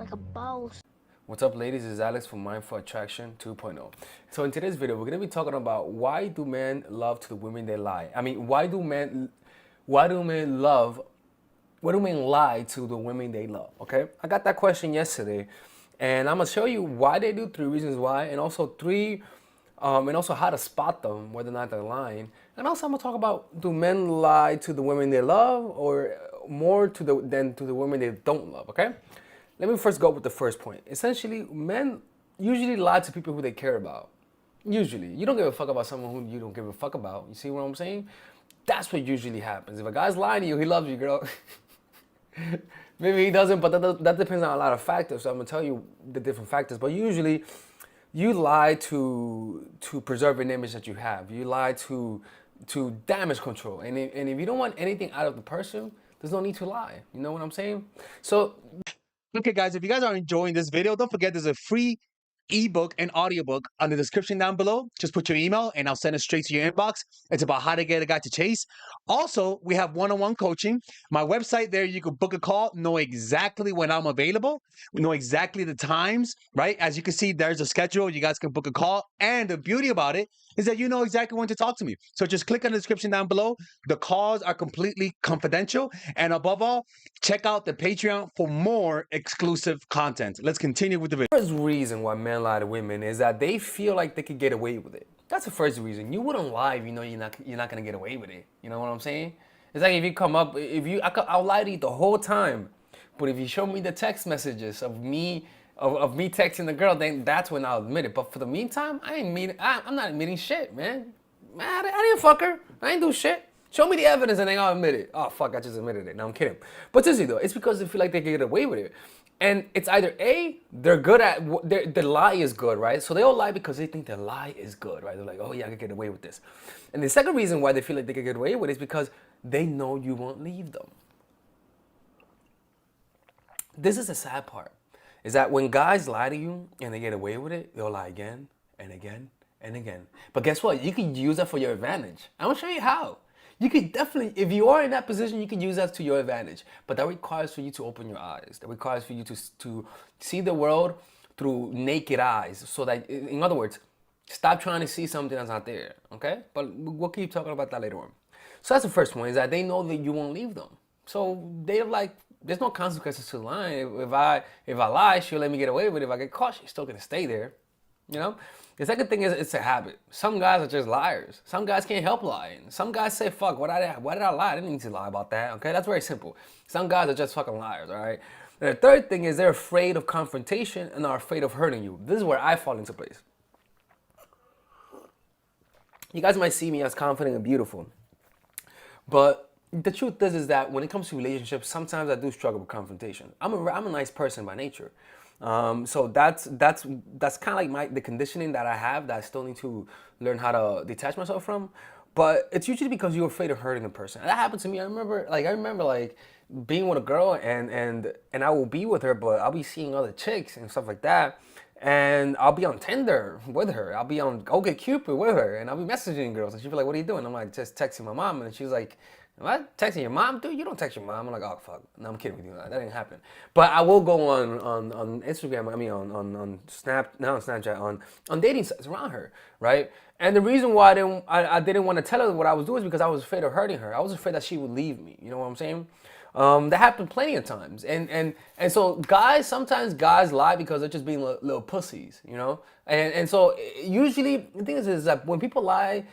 like a boss. What's up, ladies? It's Alex from Mindful Attraction 2.0. So in today's video, we're gonna be talking about why do men love to the women they lie. I mean, why do men lie to the women they love? Okay, I got that question yesterday, and I'm gonna show you why they do, 3 reasons why, and also and also how to spot them, whether or not they're lying. And also I'm gonna talk about, do men lie to the women they love or more than to the women they don't love? Okay. Let me first go with the first point. Essentially, men usually lie to people who they care about. Usually. You don't give a fuck about someone who you don't give a fuck about. You see what I'm saying? That's what usually happens. If a guy's lying to you, he loves you, girl. Maybe he doesn't, but that depends on a lot of factors. So I'm going to tell you the different factors. But usually, you lie to preserve an image that you have. You lie to damage control. And if you don't want anything out of the person, there's no need to lie. You know what I'm saying? So Okay, guys, if you guys are enjoying this video, don't forget there's a free ebook and audiobook on the description down below. Just put your email and I'll send it straight to your inbox. It's about how to get a guy to chase. Also, we have one-on-one coaching. My website there, you can book a call, know exactly when I'm available, know exactly the times, right? As you can see, there's a schedule. You guys can book a call. And the beauty about it is that you know exactly when to talk to me. So just click on the description down below. The calls are completely confidential. And above all, check out the Patreon for more exclusive content. Let's continue with the video. First reason why men lie to women is that they feel like they could get away with it. That's the first reason. You wouldn't lie if you know you're not gonna get away with it. You know what I'm saying? It's like if you come up, I'll lie to you the whole time, but if you show me the text messages of me texting the girl, then that's when I'll admit it. But for the meantime, I'm not admitting shit, man. I didn't fuck her. I ain't do shit. Show me the evidence and then I'll admit it. Oh, fuck, I just admitted it. No, I'm kidding. But seriously, though, it's because they feel like they can get away with it. And it's either A, they're good at, the lie is good, right? So they all lie because they think their lie is good, right? They're like, oh, yeah, I can get away with this. And the second reason why they feel like they can get away with it is because they know you won't leave them. This is the sad part, is that when guys lie to you and they get away with it, they'll lie again and again and again. But guess what? You can use that for your advantage. I'm going to show you how. You could definitely, if you are in that position, you can use that to your advantage. But that requires for you to open your eyes. That requires for you to see the world through naked eyes. So that, in other words, stop trying to see something that's not there. Okay? But we'll keep talking about that later on. So that's the first one, is that they know that you won't leave them. So they're like, there's no consequences to lying. If I lie, she'll let me get away with it. If I get caught, she's still gonna stay there. You know? The second thing is it's a habit. Some guys are just liars. Some guys can't help lying. Some guys say, fuck, why did I lie? I didn't need to lie about that, okay? That's very simple. Some guys are just fucking liars, all right? And the third thing is they're afraid of confrontation and are afraid of hurting you. This is where I fall into place. You guys might see me as confident and beautiful, but the truth is that when it comes to relationships, sometimes I do struggle with confrontation. I'm a nice person by nature. So that's kind of like the conditioning that I have that I still need to learn how to detach myself from. But it's usually because you're afraid of hurting the person. And that happened to me. I remember being with a girl and I will be with her, but I'll be seeing other chicks and stuff like that. And I'll be on Tinder with her. I'll be on OkCupid with her, and I'll be messaging girls, and she'll be like, "What are you doing?" I'm like, "Just texting my mom," and she's like, "What? Texting your mom, dude? You don't text your mom." I'm like, "Oh fuck, no, I'm kidding with you. That didn't happen." But I will go on Instagram. I mean, on Snapchat, on dating sites around her, right? And the reason why I didn't want to tell her what I was doing is because I was afraid of hurting her. I was afraid that she would leave me. You know what I'm saying? That happened plenty of times, and so sometimes guys lie because they're just being little pussies, you know. And so usually the thing is that when people lie,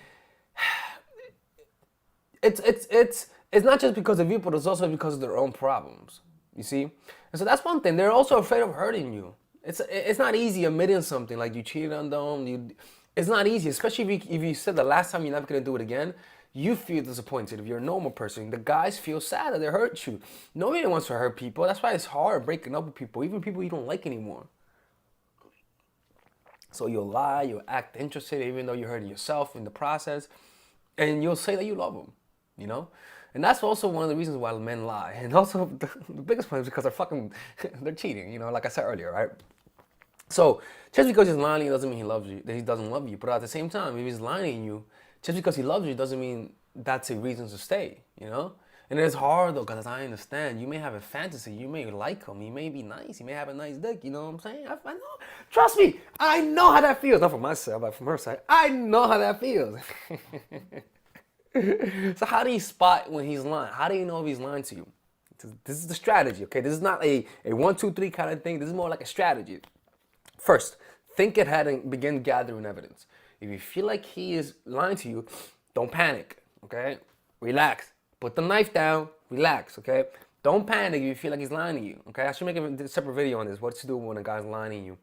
it's not just because of you, but it's also because of their own problems. You see, and so that's one thing. They're also afraid of hurting you. It's not easy admitting something like you cheated on them. It's not easy, especially if you said the last time you're never gonna do it again. You feel disappointed. If you're a normal person, the guys feel sad that they hurt you. Nobody wants to hurt people. That's why it's hard breaking up with people, even people you don't like anymore. So you'll lie, you'll act interested, even though you're hurting yourself in the process, and you'll say that you love them, you know? And that's also one of the reasons why men lie. And also, the biggest one is because they're cheating, you know, like I said earlier, right? So just because he's lying doesn't mean he loves you, that he doesn't love you. But at the same time, if he's lying to you, just because he loves you doesn't mean that's a reason to stay, you know? And it's hard though, because I understand. You may have a fantasy. You may like him. He may be nice. He may have a nice dick. You know what I'm saying? I know. Trust me. I know how that feels. Not from my side, but from her side. I know how that feels. So how do you spot when he's lying? How do you know if he's lying to you? This is the strategy, okay? This is not a 1, 2, 3 kind of thing. This is more like a strategy. First, think ahead and begin gathering evidence. If you feel like he is lying to you, don't panic, okay? Relax. Put the knife down, relax, okay? Don't panic if you feel like he's lying to you, okay? I should make a separate video on this, what to do when a guy's lying to you.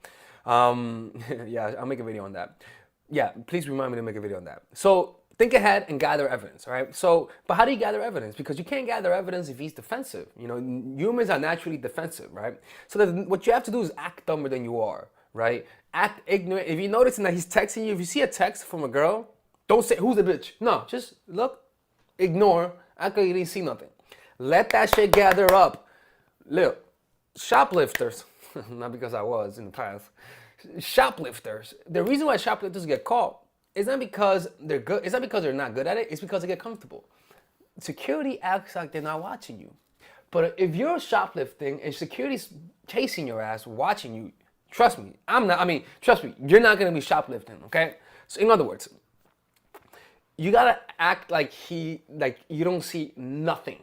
Yeah, I'll make a video on that. Yeah, please remind me to make a video on that. So think ahead and gather evidence, all right? So, but how do you gather evidence? Because you can't gather evidence if he's defensive. You know, humans are naturally defensive, right? So what you have to do is act dumber than you are, right? Act ignorant. If you're noticing that he's texting you, if you see a text from a girl, don't say, who's the bitch? No, just look, ignore, act like you didn't see nothing. Let that shit gather up. Look, shoplifters, not because I was in the past, shoplifters, the reason why shoplifters get caught is not because they're good, it's not because they're not good at it, it's because they get comfortable. Security acts like they're not watching you. But if you're shoplifting and security's chasing your ass, watching you, trust me, trust me, you're not gonna be shoplifting, okay? So in other words, you gotta act like you don't see nothing,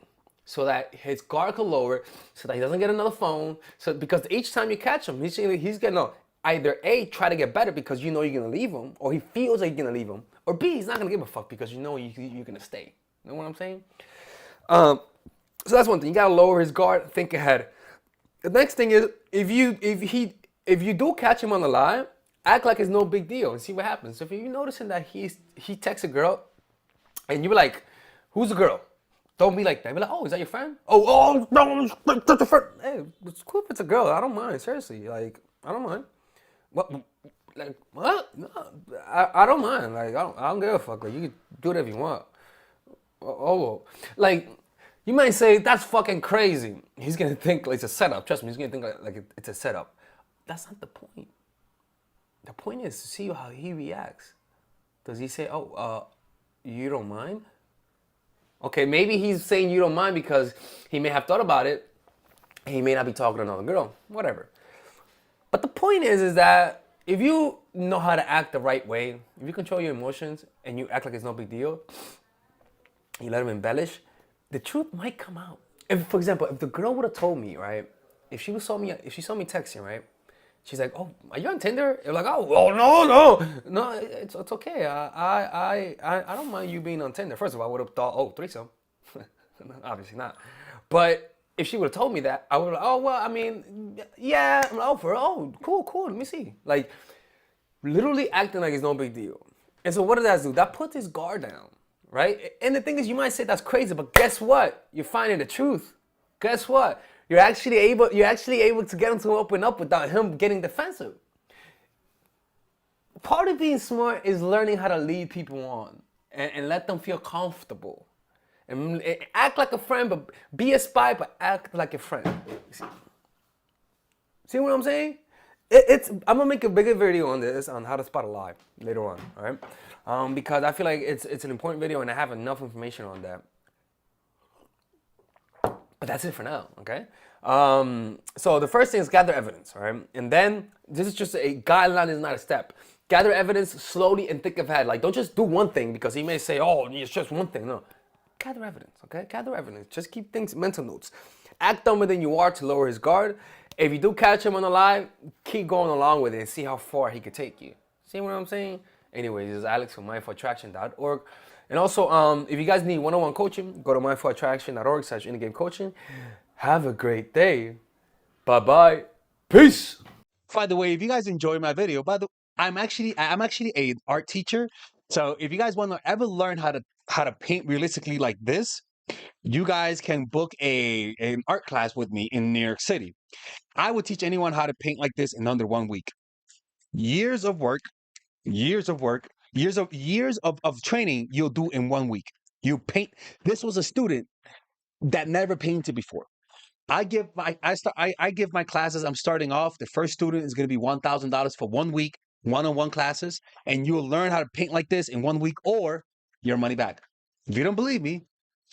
so that his guard can lower, so that he doesn't get another phone. So because each time you catch him, he's gonna either A, try to get better because you know you're gonna leave him, or he feels like you're gonna leave him, or B, he's not gonna give a fuck because you know you're gonna stay. You know what I'm saying? So that's one thing. You gotta lower his guard, think ahead. The next thing is if you do catch him on the lie, act like it's no big deal and see what happens. So if you're noticing that he texts a girl, and you be like, "Who's the girl?" Don't be like that. Be like, "Oh, is that your friend?" Oh, no, that's a friend. Hey, it's cool if it's a girl. I don't mind. Seriously, like, I don't mind. What? Like, what? No, I don't mind. Like, I don't give a fuck. Like, you can do whatever you want. Like, you might say that's fucking crazy. He's gonna think like it's a setup. Trust me, he's gonna think like it's a setup. That's not the point. The point is to see how he reacts. Does he say, "Oh, you don't mind"? Okay, maybe he's saying you don't mind because he may have thought about it. He may not be talking to another girl. Whatever. But the point is that if you know how to act the right way, if you control your emotions and you act like it's no big deal, you let him embellish, the truth might come out. If, for example, if the girl would have told me, right, if she saw me texting, right, she's like, "Oh, are you on Tinder?" You're like, no, it's okay. I don't mind you being on Tinder. First of all, I would have thought, oh, threesome. Obviously not. But if she would have told me that, I would have, oh, well, I mean, yeah, I'm like, cool, let me see. Like, literally acting like it's no big deal. And so what does that do? That puts his guard down, right? And the thing is, you might say that's crazy, but guess what? You're finding the truth. Guess what? You're actually able to get him to open up without him getting defensive. Part of being smart is learning how to lead people on and let them feel comfortable. And act like a friend, but be a spy, but act like a friend. See what I'm saying? I'm gonna make a bigger video on this, on how to spot a lie later on, all right? Because I feel like it's an important video and I have enough information on that. But that's it for now, okay? So the first thing is gather evidence, all right? And then this is just a guideline, is not a step. Gather evidence slowly and think ahead. Like, don't just do one thing because he may say, "Oh, it's just one thing." No, gather evidence, okay? Gather evidence. Just keep things, mental notes. Act dumber than you are to lower his guard. If you do catch him on the lie, keep going along with it and see how far he could take you. See what I'm saying? Anyways, this is Alex from mindfulattraction.org. And also, if you guys need one-on-one coaching, go to mindfulattraction.org/in-game coaching. Have a great day. Bye-bye. Peace. By the way, if you guys enjoy my video, I'm actually an art teacher. So if you guys want to ever learn how to paint realistically like this, you guys can book an art class with me in New York City. I would teach anyone how to paint like this in under 1 week. Years of work, years of training you'll do in 1 week. You paint. This was a student that never painted before. I give my classes. I'm starting off. The first student is going to be $1,000 for 1 week, one-on-one classes, and you'll learn how to paint like this in 1 week or your money back. If you don't believe me,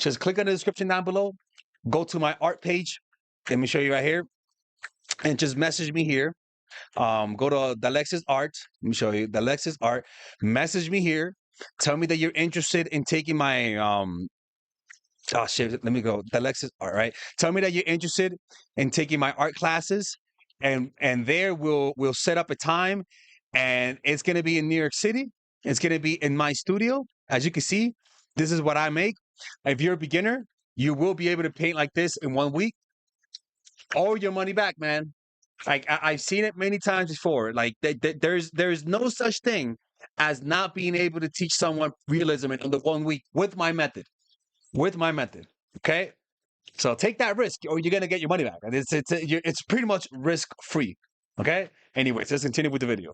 just click on the description down below. Go to my art page. Let me show you right here, and just message me here. Go to Dalexis Art. Let me show you Dalexis Art. Message me here. Tell me that you're interested in taking my oh shit. Let me go. Dalexis Art. Right. Tell me that you're interested in taking my art classes, and there we'll set up a time, and it's gonna be in New York City. It's gonna be in my studio. As you can see, this is what I make. If you're a beginner, you will be able to paint like this in 1 week. All your money back, man. Like I've seen it many times before. Like there's no such thing as not being able to teach someone realism in under 1 week with my method. With my method. Okay. So take that risk, or you're gonna get your money back. It's pretty much risk free. Okay. Anyways, let's continue with the video.